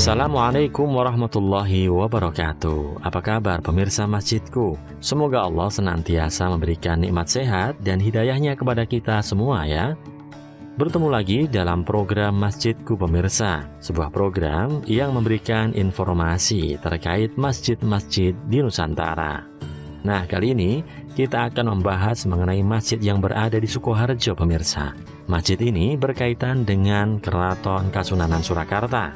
Assalamualaikum warahmatullahi wabarakatuh. Apa kabar pemirsa masjidku? Semoga Allah senantiasa memberikan nikmat sehat dan hidayahnya kepada kita semua ya. Bertemu lagi dalam program Masjidku pemirsa, sebuah program yang memberikan informasi terkait masjid-masjid di Nusantara. Nah, kali ini kita akan membahas mengenai masjid yang berada di Sukoharjo pemirsa. Masjid ini berkaitan dengan Keraton Kasunanan Surakarta.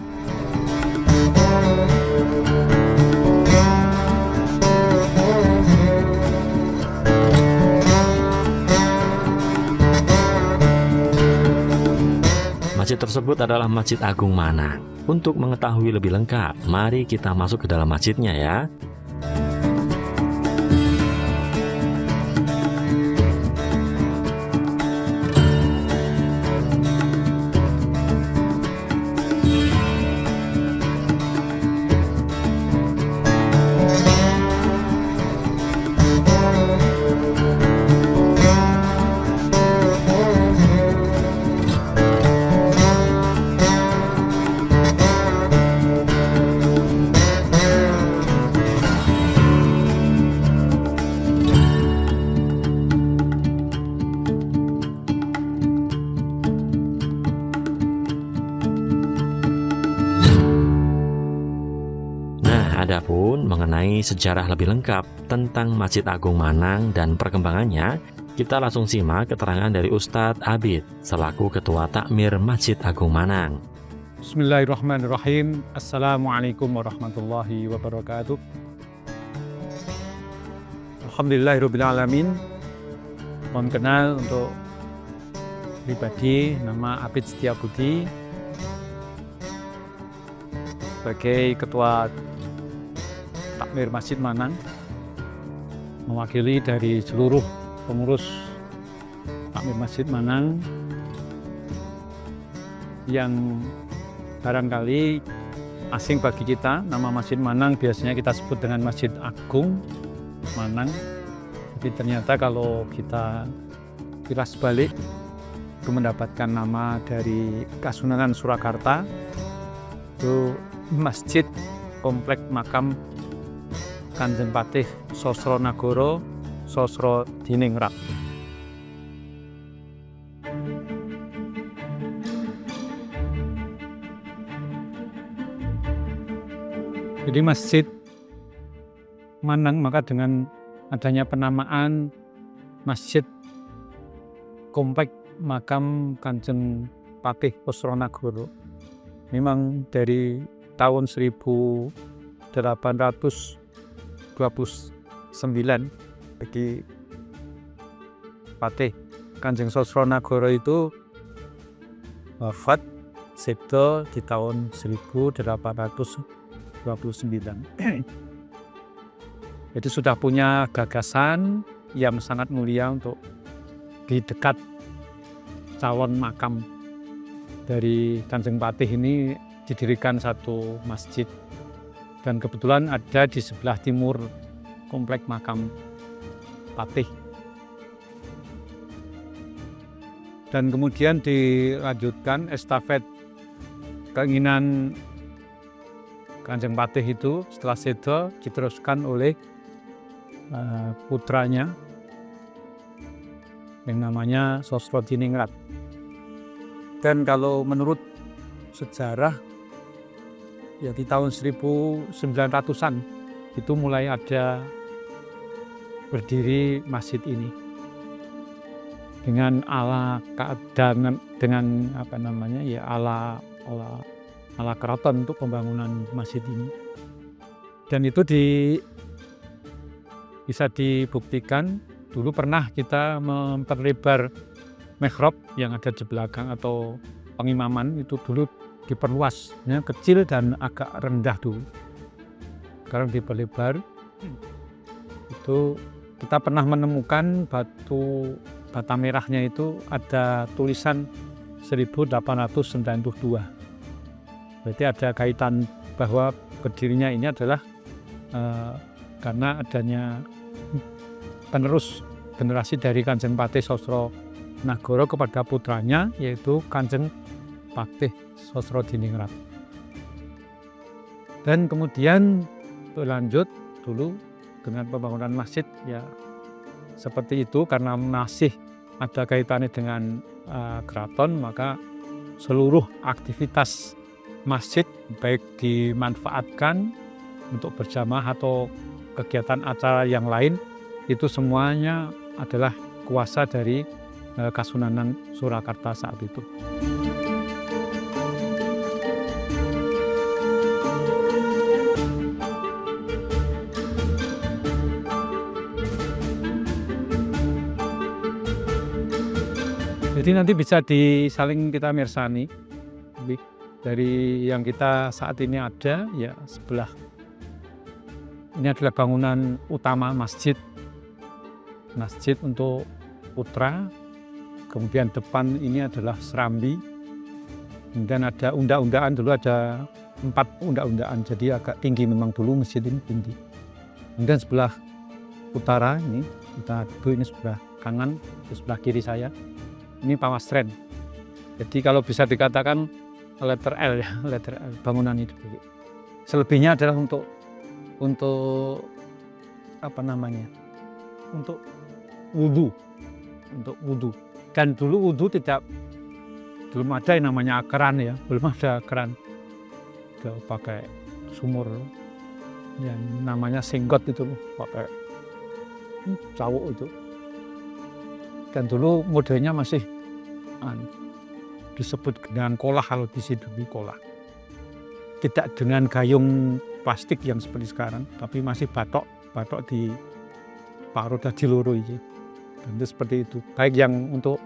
Masjid tersebut adalah Masjid Agung Manang. Untuk mengetahui lebih lengkap, mari kita masuk ke dalam masjidnya ya. Adapun mengenai sejarah lebih lengkap tentang Masjid Agung Manang dan perkembangannya, kita langsung simak keterangan dari Ustadz Abid selaku Ketua Takmir Masjid Agung Manang. Bismillahirrahmanirrahim. Assalamualaikum warahmatullahi wabarakatuh. Alhamdulillahirrahmanirrahim. Mohon kenal untuk pribadi, nama Abid Setiabudi sebagai Ketua Takmir Masjid Manang, mewakili dari seluruh pengurus Takmir Masjid Manang yang barangkali asing bagi kita. Nama Masjid Manang biasanya kita sebut dengan Masjid Agung Manang, tapi ternyata kalau kita kilas balik itu mendapatkan nama dari Kasunanan Surakarta, itu Masjid Komplek Makam Kanjeng Patih Sosronagoro Sosrodiningrat. Jadi Masjid Manang, maka dengan adanya penamaan Masjid Komplek Makam Kanjeng Patih Sosronagoro, memang dari tahun 1829 bagi Patih Kanjeng Sosronagoro itu wafat sedo di tahun 1829. Jadi sudah punya gagasan yang sangat mulia untuk di dekat calon makam dari Kanjeng Patih ini didirikan satu masjid. Dan kebetulan ada di sebelah timur komplek makam Patih. Dan kemudian dilanjutkan estafet keinginan Kanjeng Patih itu setelah sedo diteruskan oleh putranya yang namanya Sosrodiningrat. Dan kalau menurut sejarah, ya di tahun 1900-an itu mulai ada berdiri masjid ini dengan ala keraton untuk pembangunan masjid ini. Dan itu bisa dibuktikan dulu pernah kita memperlebar mihrab yang ada di belakang atau pengimaman itu dulu diperluas, ya, kecil dan agak rendah dulu. Sekarang diperlebar. Itu kita pernah menemukan bata merahnya itu ada tulisan 1892. Berarti ada kaitan bahwa berdirinya ini adalah karena adanya penerus generasi dari Kanjeng Patih Sosronagoro kepada putranya, yaitu Kanjeng Patih Sosrodiningrat. Dan kemudian berlanjut dulu dengan pembangunan masjid ya seperti itu, karena masih ada kaitannya dengan keraton, maka seluruh aktivitas masjid baik dimanfaatkan untuk berjamaah atau kegiatan acara yang lain itu semuanya adalah kuasa dari Kasunanan Surakarta saat itu. Jadi nanti bisa disaling kita mirsani dari yang kita saat ini ada ya sebelah ini adalah bangunan utama masjid untuk putra, kemudian depan ini adalah serambi, kemudian ada unda-undaan, dulu ada 4 unda-undaan, jadi agak tinggi memang dulu masjid ini tinggi. Kemudian sebelah utara ini kita duduk, ini sebelah kanan, sebelah kiri saya ini Pawastren. Jadi kalau bisa dikatakan letter L ya, letter L bangunan itu. Selebihnya adalah untuk apa namanya? Untuk wudhu. Dan dulu wudhu belum ada yang namanya keran ya, belum ada keran. Kita pakai sumur yang namanya singgot itu, pakai cawuk itu. Dan dulu modelnya masih disebut dengan kolah, kalau di situ kolah. Tidak dengan gayung plastik yang seperti sekarang, tapi masih batok di paruh dadi loro iki. Dan itu seperti itu. Baik yang untuk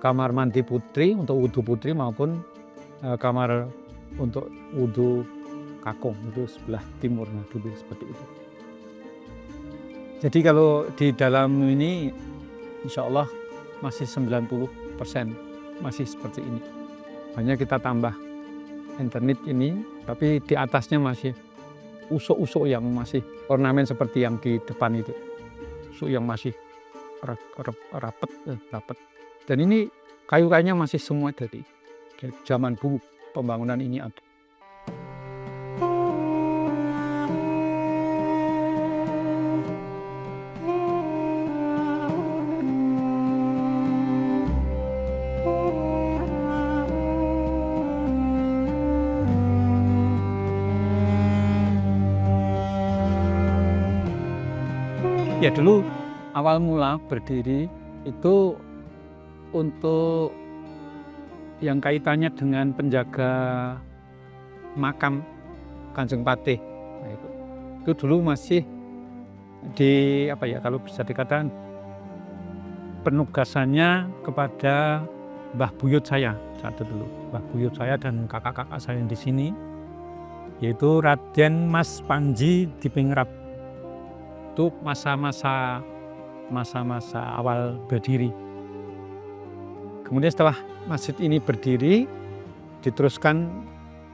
kamar mandi putri, untuk wudhu putri maupun kamar untuk wudhu kakung itu sebelah timur, nah dulu seperti itu. Jadi kalau di dalam ini insya Allah masih 90% masih seperti ini. Hanya kita tambah internet ini, tapi di atasnya masih usuk-usuk yang masih ornamen seperti yang di depan itu. Usuk yang masih rapat. Dan ini kayu-kayunya masih semua dari zaman dulu pembangunan ini ada. Ya dulu awal mula berdiri itu untuk yang kaitannya dengan penjaga makam Kanjeng Patih. Nah, itu dulu masih di kalau bisa dikatakan penugasannya kepada Mbah Buyut saya saat itu dulu. Mbah Buyut saya dan kakak-kakak saya di sini, yaitu Raden Mas Panji Dipingrap. Itu masa-masa awal berdiri. Kemudian setelah masjid ini berdiri, diteruskan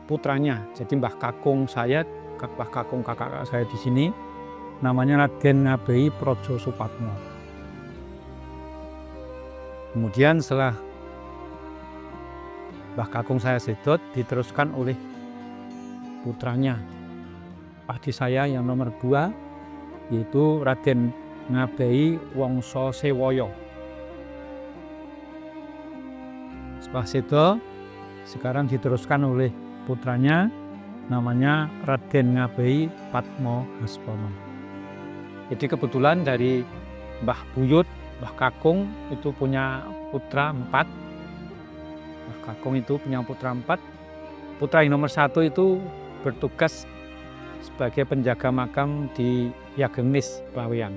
putranya. Jadi Mbah Kakung kakak saya di sini, namanya Raden Ngabei Projo Supatmo. Kemudian setelah Mbah Kakung saya sedot, diteruskan oleh putranya, pakde saya yang nomor 2, yaitu Raden Ngabei Wongso Sewoyo. Setelah itu sekarang diteruskan oleh putranya, namanya Raden Ngabei Patmo Haspono. Jadi kebetulan dari Mbah Buyut, Mbah Kakung itu punya putra 4. Mbah Kakung itu punya putra 4. Putra yang nomor 1 itu bertugas sebagai penjaga makam di Yagengnis, Pawean.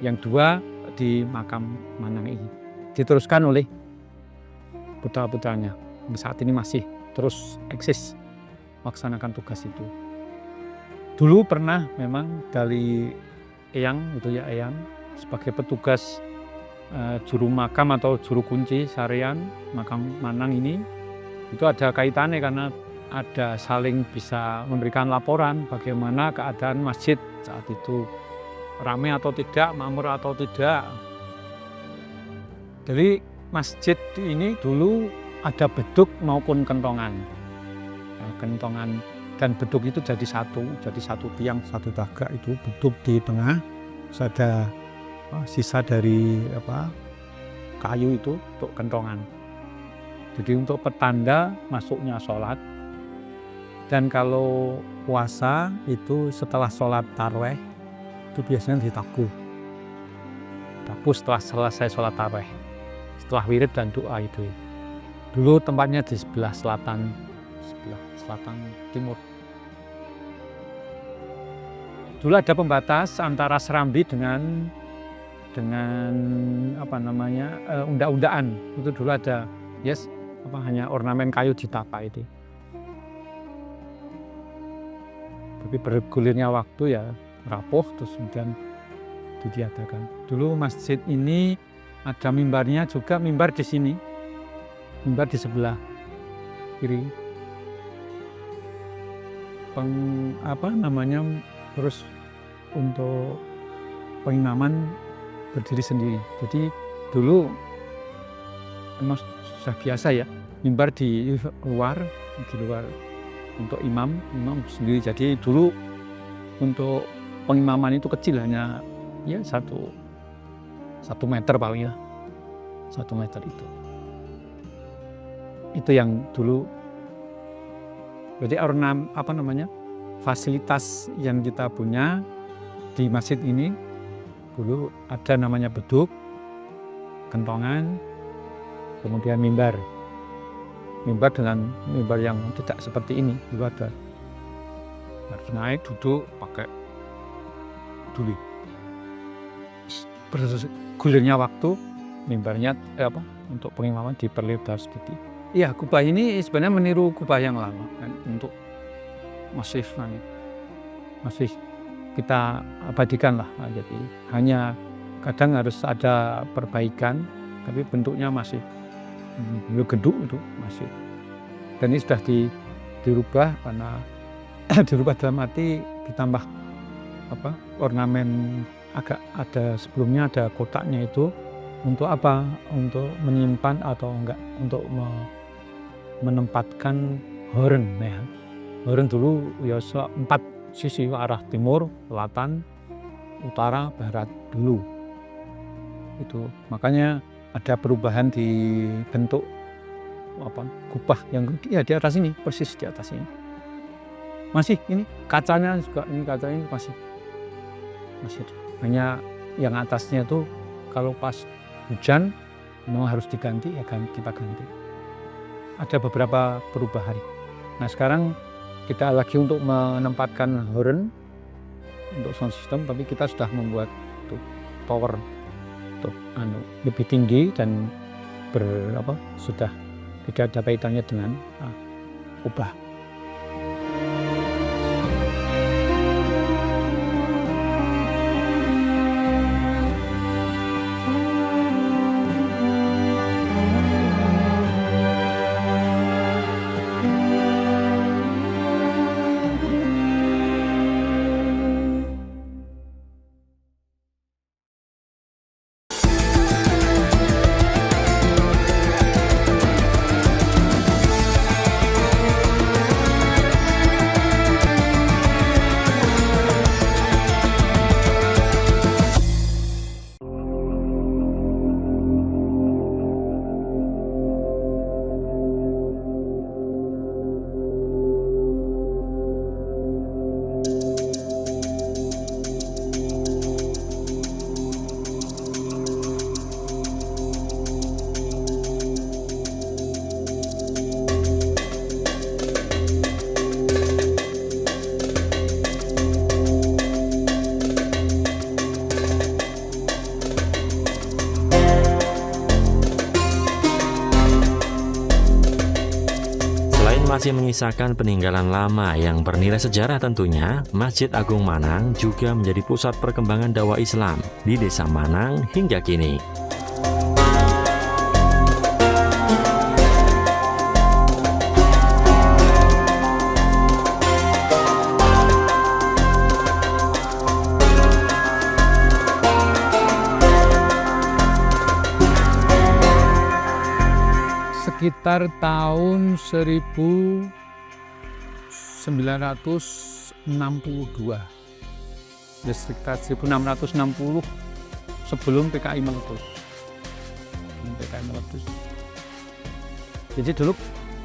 Yang 2 di makam Manang ini. Diteruskan oleh putra-putranya. Saat ini masih terus eksis melaksanakan tugas itu. Dulu pernah memang dari Eyang, sebagai petugas juru makam atau juru kunci Sarian makam Manang ini, itu ada kaitannya karena ada saling bisa memberikan laporan bagaimana keadaan masjid saat itu, ramai atau tidak, makmur atau tidak. Jadi masjid ini dulu ada beduk maupun kentongan. Kentongan dan beduk itu jadi satu tiang, satu tagak, itu beduk di tengah, terus ada sisa dari kayu itu untuk kentongan. Jadi untuk petanda masuknya sholat. Dan kalau puasa itu setelah sholat tarawih itu biasanya ditabuh setelah selesai sholat tarawih, setelah wirid dan doa itu. Dulu tempatnya di sebelah selatan timur. Dulu ada pembatas antara Serambi dengan unda-undaan. Itu dulu ada hanya ornamen kayu ditapa itu. Tapi bergulirnya waktu ya rapuh, terus kemudian ditiadakan. Dulu masjid ini ada mimbarnya juga, mimbar di sini, mimbar di sebelah kiri. Terus untuk pengimaman berdiri sendiri. Jadi dulu memang sudah biasa ya, mimbar di luar untuk imam sendiri. Jadi dulu untuk pengimaman itu kecil, hanya ya 1 meter paling ya, 1 meter itu yang dulu. Jadi fasilitas yang kita punya di masjid ini dulu ada namanya beduk, kentongan, kemudian mimbar dengan mimbar yang tidak seperti ini. Dulu ada harus naik, duduk, pakai duli. Bergulirnya waktu, mimbarnya untuk pengimaman diperlebar sedikit. Iya, kubah ini sebenarnya meniru kubah yang lama, untuk masih kita abadikan lah. Jadi hanya kadang harus ada perbaikan, tapi bentuknya masih gedung itu masih. Dan ini sudah dirubah karena dirubah dalam arti ditambah ornamen, agak ada sebelumnya ada kotaknya itu untuk apa? Untuk menyimpan atau enggak, untuk menempatkan horen ya. Horen dulu ya 4 sisi, arah timur, selatan, utara, barat dulu. Itu makanya ada perubahan di bentuk kubah yang di atas ini, persis di atas ini. Masih ini kacanya juga, kacanya masih hanya yang atasnya itu kalau pas hujan memang harus diganti, ya kita ganti. Ada beberapa perubahan. Nah sekarang kita lagi untuk menempatkan horen untuk sound system, tapi kita sudah membuat tower untuk lebih tinggi dan sudah tidak ada kaitannya dengan kubah. Masih menyisakan peninggalan lama yang bernilai sejarah tentunya, Masjid Agung Manang juga menjadi pusat perkembangan dakwah Islam di Desa Manang hingga kini. Sekitar tahun 1900 1962. Ya, sekitar 1660 sebelum PKI meletus. Jadi dulu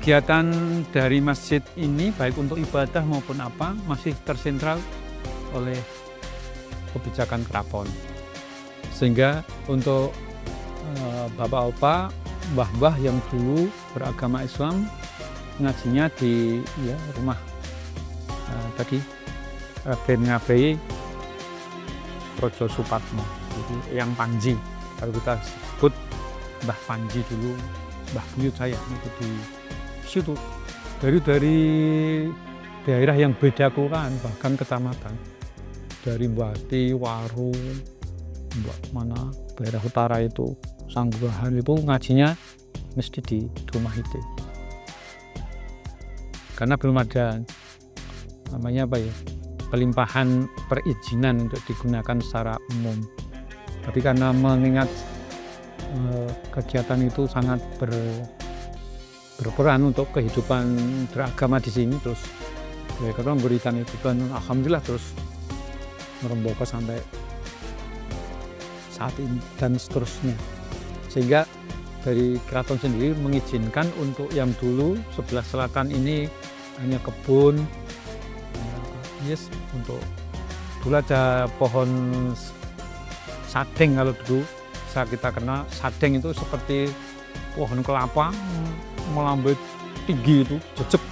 kegiatan dari masjid ini baik untuk ibadah maupun apa masih tersentral oleh kebijakan keraton. Sehingga untuk bapak-bapak, mbah-mbah yang dulu beragama Islam ngajinya di rumah tadi Raden Ngabei Projo Supatmo, jadi yang Panji, kalau kita sebut Mbah Panji dulu, Mbah Buyut saya itu di situ dari daerah yang beda kelurahan bahkan kecamatan, dari Mbati, Waru, mana daerah utara itu Sangguahan itu ngajinya mesti di rumah itu karena belum ada namanya pelimpahan perizinan untuk digunakan secara umum. Tapi karena mengingat kegiatan itu sangat berperan untuk kehidupan beragama di sini, terus mereka memberikan itu dan alhamdulillah terus merembaka sampai saat ini dan seterusnya. Sehingga dari keraton sendiri mengizinkan untuk yang dulu sebelah selatan ini hanya kebun. Untuk dulu ada pohon sadeng, kalau dulu kita kenal sadeng itu seperti pohon kelapa melambai tinggi itu jejak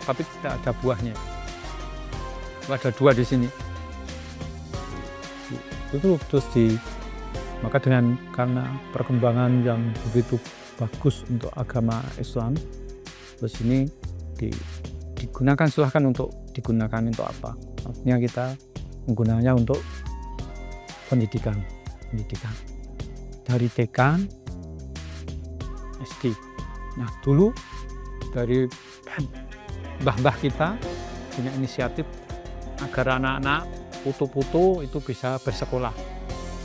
tapi tidak ada buahnya. Ada 2 di sini itu terus maka karena perkembangan yang begitu bagus untuk agama Islam, terus ini digunakan, silahkan untuk digunakan untuk apa? Artinya kita menggunakannya untuk pendidikan dari TK, SD. Nah dulu dari mbah-mbah kita punya inisiatif agar anak-anak putu-putu itu bisa bersekolah.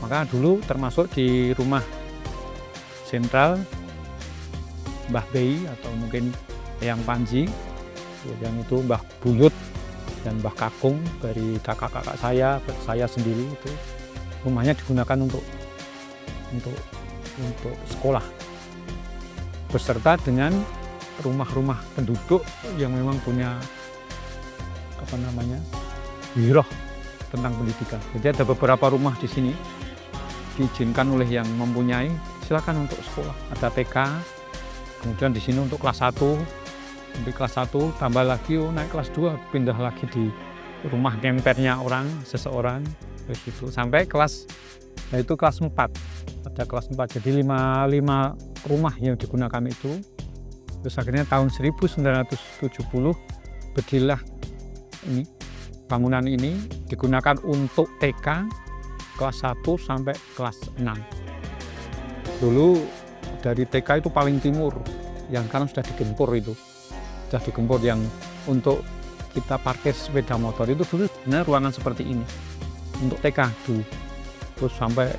Maka dulu termasuk di rumah sentral Mbah Bei atau mungkin Eyang Panji, yang itu Mbah Buyut dan Mbah Kakung dari kakak-kakak saya sendiri, itu rumahnya digunakan untuk sekolah beserta dengan rumah-rumah penduduk yang memang punya wiroh tentang pendidikan. Jadi ada beberapa rumah di sini diizinkan oleh yang mempunyai, silakan untuk sekolah. Ada TK, kemudian di sini untuk kelas 1, sampai kelas 1 tambah lagi naik kelas 2 pindah lagi di rumah ngempernya seseorang terus itu sampai kelas, yaitu kelas 4. Ada kelas 4, jadi 5 rumah yang digunakan itu. Terus akhirnya tahun 1970 berdirilah bangunan ini digunakan untuk TK kelas 1 sampai kelas 6. Dulu dari TK itu paling timur, yang sekarang sudah digempur yang untuk kita parkir sepeda motor itu dulu ruangan seperti ini untuk TK dulu. Terus sampai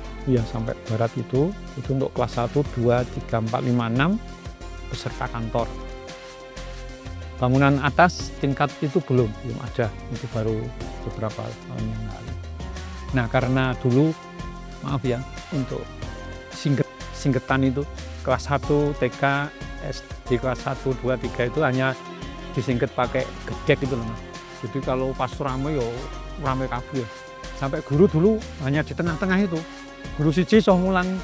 barat itu untuk kelas 1, 2, 3, 4, 5, 6 beserta kantor. Bangunan atas tingkat itu belum ada, itu baru beberapa tahun yang lalu. Nah karena dulu untuk singketan itu kelas 1 TK SD kelas 1, 2, 3 itu hanya disingket pakai gedek itu loh. Jadi kalau pas rame kabeh. Sampai guru dulu hanya di tengah-tengah itu. Guru siji iso mulang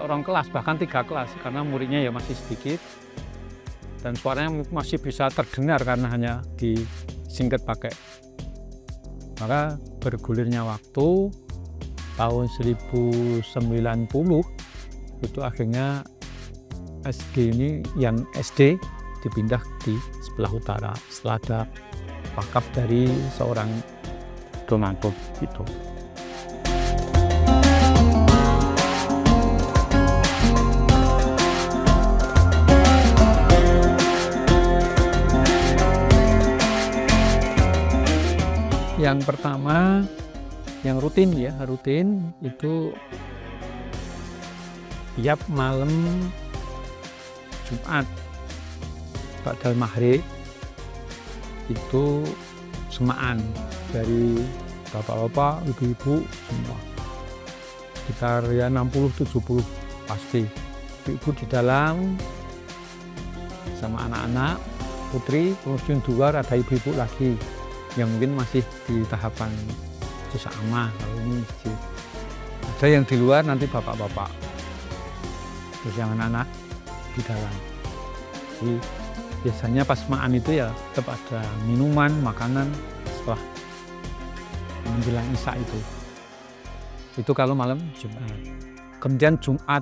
orang kelas, bahkan 3 kelas karena muridnya ya masih sedikit. Dan suaranya masih bisa terdengar karena hanya disingket pakai. Maka bergulirnya waktu tahun 1090 itu akhirnya SD ini yang SD dipindah di sebelah utara setelah ada wakaf dari seorang donatur gitu. Yang pertama yang rutin itu tiap malam Jumat ba'dal maghrib itu semaan dari bapak-bapak, ibu-ibu semua. Sekitar ya 60-70 pasti. Ibu di dalam sama anak-anak, putri, terus yang di luar ada ibu-ibu lagi yang mungkin masih di tahapan sesama. Kalau ini masjid. Ada yang di luar nanti bapak-bapak. Terus yang anak-anak di dalam. Jadi biasanya pas maan itu ya tetap ada minuman, makanan setelah menjelang isya itu. Itu kalau malam Jumat. Kemudian Jumat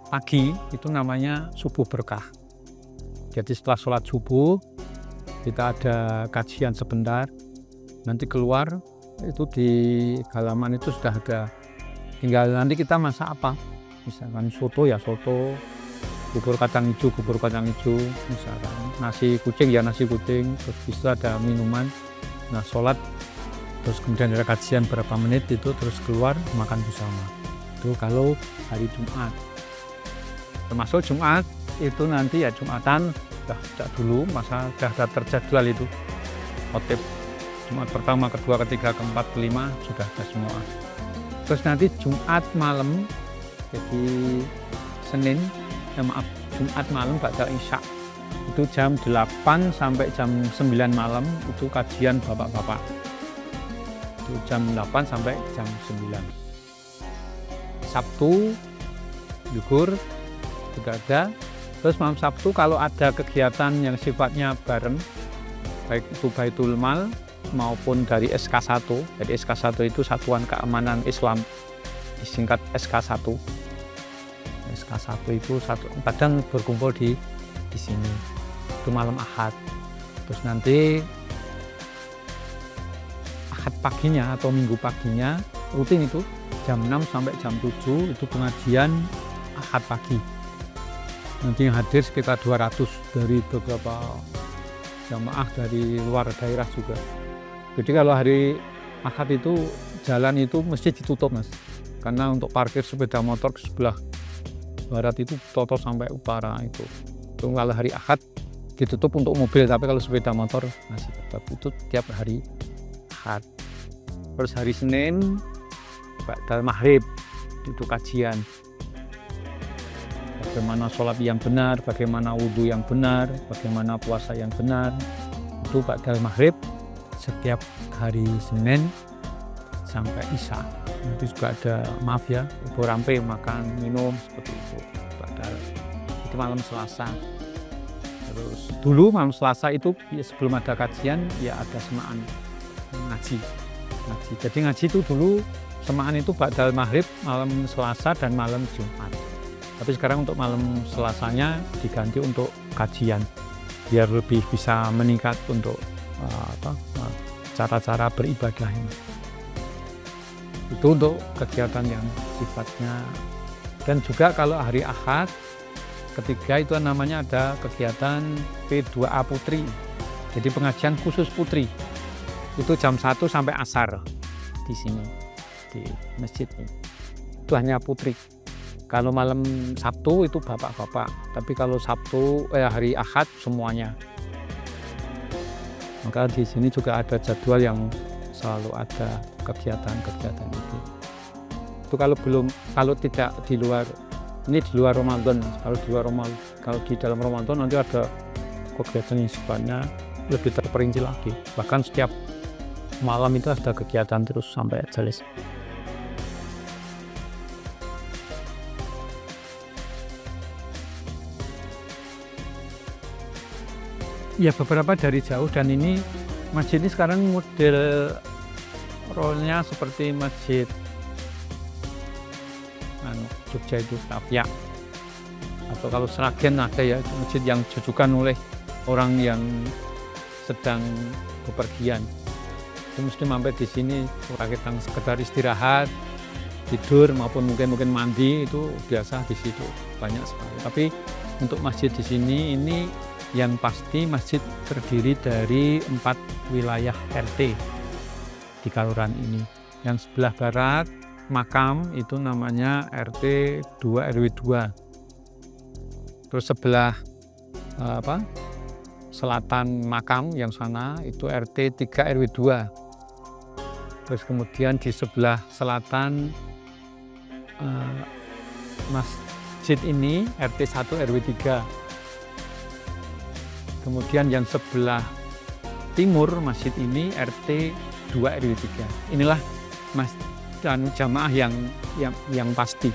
pagi itu namanya subuh berkah. Jadi setelah sholat subuh kita ada kajian sebentar, nanti keluar itu di halaman itu sudah ada, tinggal nanti kita masak apa, misalkan soto ya soto, bubur kacang hijau, misalkan nasi kucing ya nasi kucing, terus bisa ada minuman. Nah sholat terus kemudian ada kajian berapa menit itu, terus keluar makan bersama. Itu kalau hari Jumat. Termasuk Jumat itu nanti ya Jumatan sudah dulu masa sudah terjadwal itu khotib Jumat pertama, kedua, ketiga, keempat, kelima sudah ada semua. Terus nanti Jumat malam, jadi Jumat malam ba'da Isya itu jam 8 sampai jam 9 malam itu kajian bapak-bapak. Itu jam 8 sampai jam 9. Sabtu libur juga ada. Terus malam Sabtu kalau ada kegiatan yang sifatnya bareng, baik itu Baitul Mal maupun dari SK1. Jadi SK1 itu Satuan Keamanan Islam, disingkat SK1. SK1 itu kadang berkumpul di sini. Itu malam Ahad. Terus nanti Ahad paginya atau Minggu paginya rutin itu jam 6 sampai jam 7 itu pengajian Ahad pagi. Nanti yang hadir sekitar 200 dari beberapa jamaah dari luar daerah juga. Jadi kalau hari Ahad itu jalan itu mesti ditutup Mas, karena untuk parkir sepeda motor ke sebelah barat itu toto sampai utara itu. Kalau hari Ahad ditutup untuk mobil, tapi kalau sepeda motor masih tetap itu tiap hari Ahad. Terus hari Senin ba'da maghrib itu kajian. Bagaimana sholat yang benar, bagaimana wudhu yang benar, bagaimana puasa yang benar. Itu ba'da maghrib setiap hari Senin sampai Isya. Nanti juga ada maaf ya, ibu rampe makan minum seperti itu. Itu malam Selasa. Terus dulu malam Selasa itu ya sebelum ada kajian ya ada semaan ngaji. Jadi ngaji itu dulu semaan itu ba'da maghrib malam Selasa dan malam Jumat. Tapi sekarang untuk malam Selasanya diganti untuk kajian biar lebih bisa meningkat untuk cara-cara beribadah ini. Itu untuk kegiatan yang sifatnya. Dan juga kalau hari Ahad ketiga itu namanya ada kegiatan P2A Putri. Jadi pengajian khusus putri. Itu jam 1 sampai asar di sini di masjid ini. Itu hanya putri. Kalau malam Sabtu itu bapak-bapak, tapi kalau hari Ahad semuanya. Maka di sini juga ada jadwal yang selalu ada kegiatan-kegiatan itu. Itu kalau tidak di luar, ini di luar Ramadan. Kalau di dalam Ramadan nanti ada kegiatan yang sifatnya lebih terperinci lagi. Bahkan setiap malam itu ada kegiatan terus sampai jelas. Ya beberapa dari jauh, dan ini masjid ini sekarang model role-nya seperti masjid Jogja itu Tapia, atau kalau Sragen ada ya masjid yang ditujukan oleh orang yang sedang bepergian. Itu mesti mampir di sini kita sekedar istirahat, tidur maupun mungkin mandi, itu biasa di situ banyak sekali. Tapi untuk masjid di sini ini yang pasti masjid terdiri dari 4 wilayah RT di Kaluran ini. Yang sebelah barat makam itu namanya RT 2 RW 2. Terus sebelah selatan makam yang sana itu RT 3 RW 2. Terus kemudian di sebelah selatan masjid ini RT 1 RW 3. Kemudian yang sebelah timur masjid ini RT 2 RW 3. Inilah jamaah yang pasti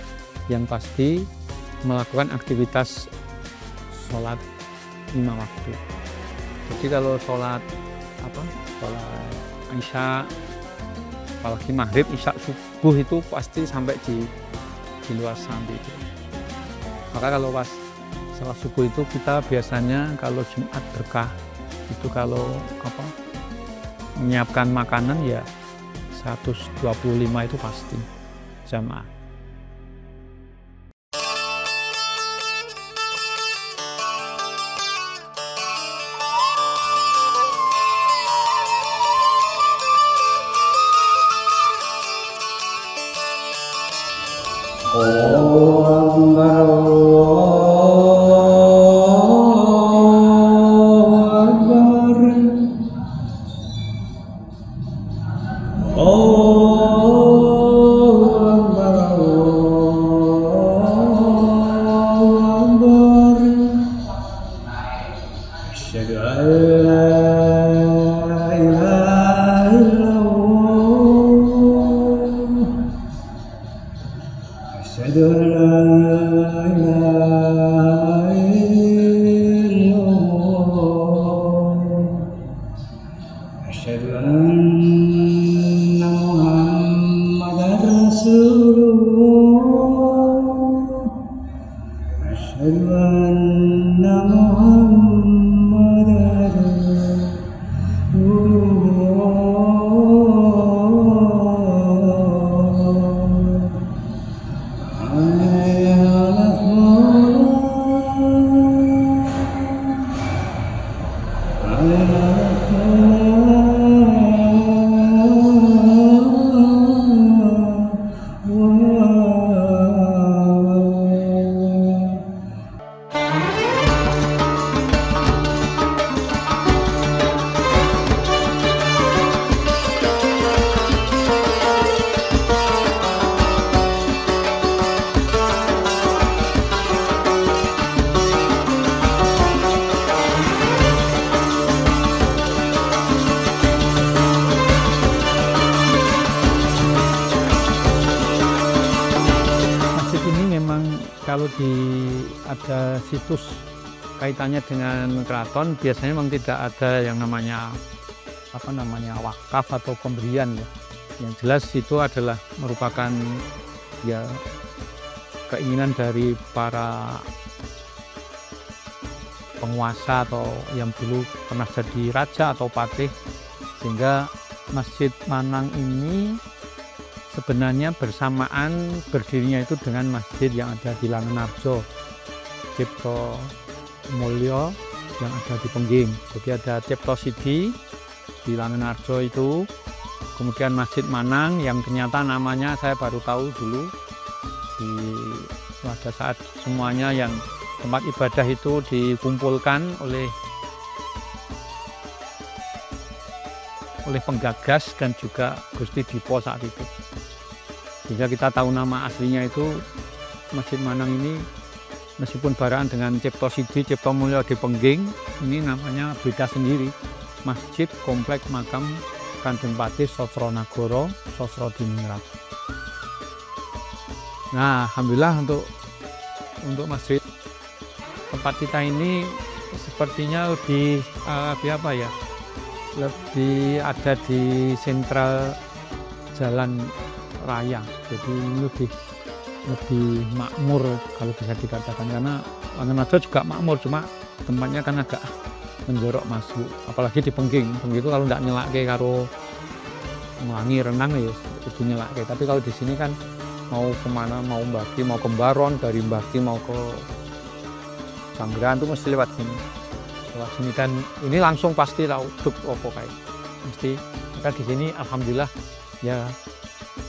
melakukan aktivitas sholat 5 waktu. Jadi kalau sholat Isya, apalagi maghrib, isya, subuh itu pasti sampai di luar sampai itu. Maka kalau pas sholat subuh itu kita biasanya kalau Jumat berkah itu kalau menyiapkan makanan ya 125 itu pasti jamaah. Kalau ada situs kaitannya dengan keraton, biasanya memang tidak ada yang namanya wakaf atau pemberian ya. Yang jelas itu adalah merupakan ya keinginan dari para penguasa atau yang dulu pernah jadi raja atau patih, sehingga Masjid Manang ini sebenarnya bersamaan berdirinya itu dengan masjid yang ada di Langenarjo, Cipto Mulyo yang ada di Pengging. Jadi ada Cipto Sidi di Langenarjo itu, kemudian Masjid Manang yang ternyata namanya saya baru tahu dulu pada saat semuanya yang tempat ibadah itu dikumpulkan oleh penggagas dan juga Gusti Dipo saat itu. Sehingga kita tahu nama aslinya itu Masjid Manang ini meskipun baraan dengan Cipto Sidi, Cipto Mulyo di Pengging, ini namanya beda sendiri. Masjid Komplek Makam Kanjeng Patih Sosronagoro Sosrodiningrat. Nah, alhamdulillah untuk masjid tempat kita ini sepertinya lebih lebih ada di sentral jalan raya, jadi lebih makmur kalau bisa dikatakan, karena Langenarjo juga makmur, cuma tempatnya kan agak menjorok masuk, apalagi di Pengging itu kalau tidak nyelake karo Melangi Renang ya itu nyelake, tapi kalau di sini kan mau kemana, mau Mbaki, mau ke Baron, dari Mbaki mau ke Sanggrahan itu mesti lewat sini dan ini langsung pasti tahu duk opo kayak mesti. Maka di sini alhamdulillah ya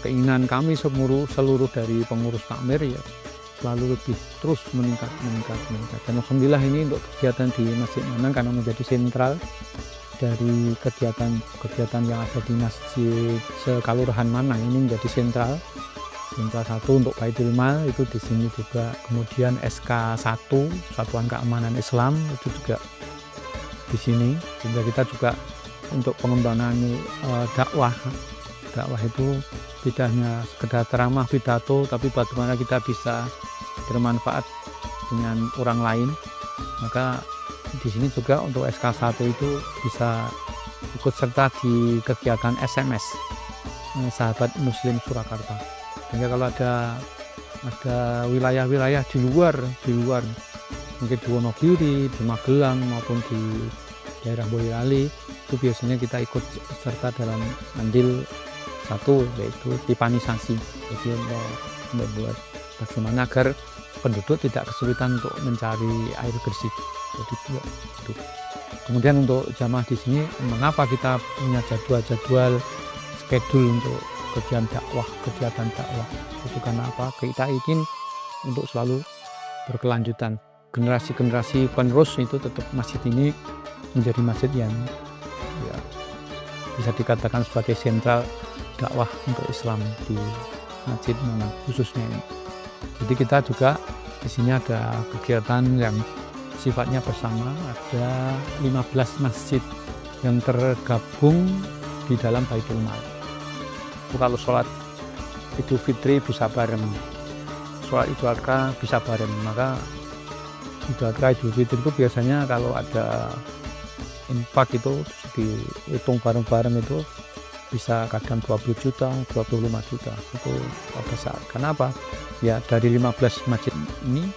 keinginan kami seluruh dari pengurus takmir ya selalu lebih terus meningkat. Dan alhamdulillah ini untuk kegiatan di Masjid Manang karena menjadi sentral dari kegiatan yang ada di Masjid Sekalurahan Manang, ini menjadi sentral satu untuk Baitul Mal itu di sini juga. Kemudian SK1 Satuan Keamanan Islam itu juga di sini, sehingga kita juga untuk pengembangan dakwah itu tidak hanya sekedar ceramah pidato, tapi bagaimana kita bisa bermanfaat dengan orang lain. Maka di sini juga untuk SK1 itu bisa ikut serta di kegiatan SMS Sahabat Muslim Surakarta. Sehingga kalau ada wilayah-wilayah di luar mungkin di Wonogiri, di Magelang maupun di daerah Boyolali, itu biasanya kita ikut serta dalam andil satu, yaitu pipanisasi. Jadi membuat bagaimana agar penduduk tidak kesulitan untuk mencari air bersih. Jadi itu. Kemudian untuk jamaah di sini, mengapa kita punya jadwal schedule untuk kegiatan dakwah itu karena apa? Kita ingin untuk selalu berkelanjutan, generasi penerus itu tetap masjid ini menjadi masjid yang ya, bisa dikatakan sebagai sentral dakwah untuk Islam di Masjid Manang khususnya ini. Jadi kita juga di sini ada kegiatan yang sifatnya bersama, ada 15 masjid yang tergabung di dalam Baitul Mal. Kalau sholat Idul Fitri bisa bareng, sholat Idul Adha bisa bareng. Maka Idul Adha, Idul Fitri itu biasanya kalau ada infak itu dihitung bareng-bareng itu bisa kadang 20 juta, 25 juta itu pada saat. Kenapa? Ya dari 15 masjid ini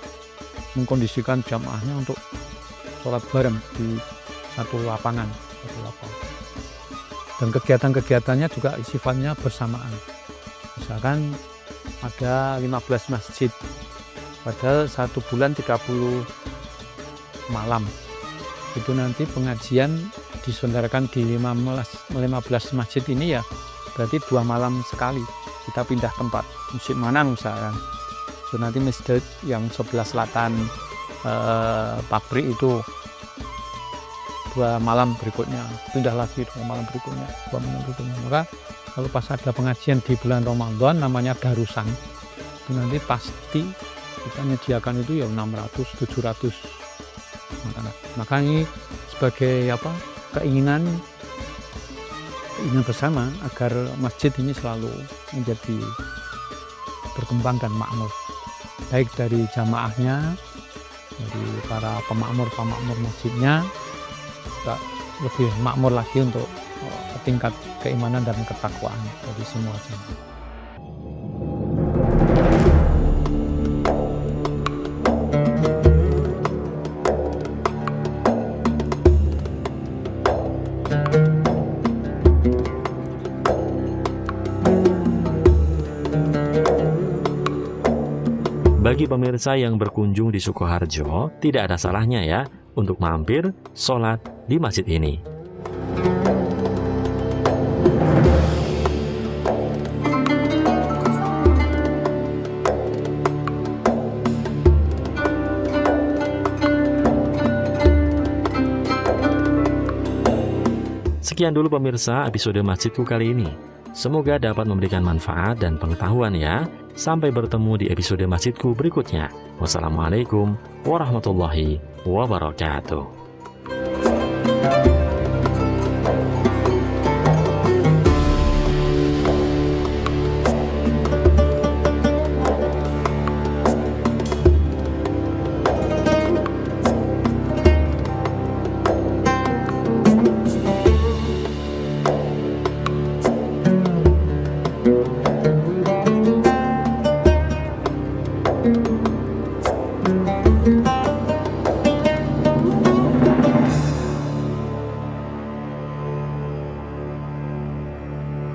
mengkondisikan jamaahnya untuk sholat bareng di satu lapangan. Dan kegiatan-kegiatannya juga sifatnya bersamaan. Misalkan ada 15 masjid, padahal 1 bulan 30 malam. Itu nanti pengajian diselenggarakan di 15 masjid ini ya, berarti 2 malam sekali kita pindah tempat. Masjid Manang misalkan, so nanti masjid yang sebelah selatan pabrik itu 2 malam berikutnya, pindah lagi 2 malam berikutnya. Maka kalau pas ada pengajian di bulan Ramadan namanya darusan, itu nanti pasti kita menyediakan itu ya 600-700 makanan. Maka ini sebagai keinginan bersama agar masjid ini selalu menjadi berkembang dan makmur, baik dari jamaahnya, dari para pemakmur masjidnya, juga lebih makmur lagi untuk tingkat keimanan dan ketakwaan dari semua jamaah. Bagi pemirsa yang berkunjung di Sukoharjo, tidak ada salahnya ya untuk mampir sholat di masjid ini. Sekian dulu pemirsa episode Masjidku kali ini. Semoga dapat memberikan manfaat dan pengetahuan ya. Sampai bertemu di episode Masjidku berikutnya. Wassalamualaikum warahmatullahi wabarakatuh.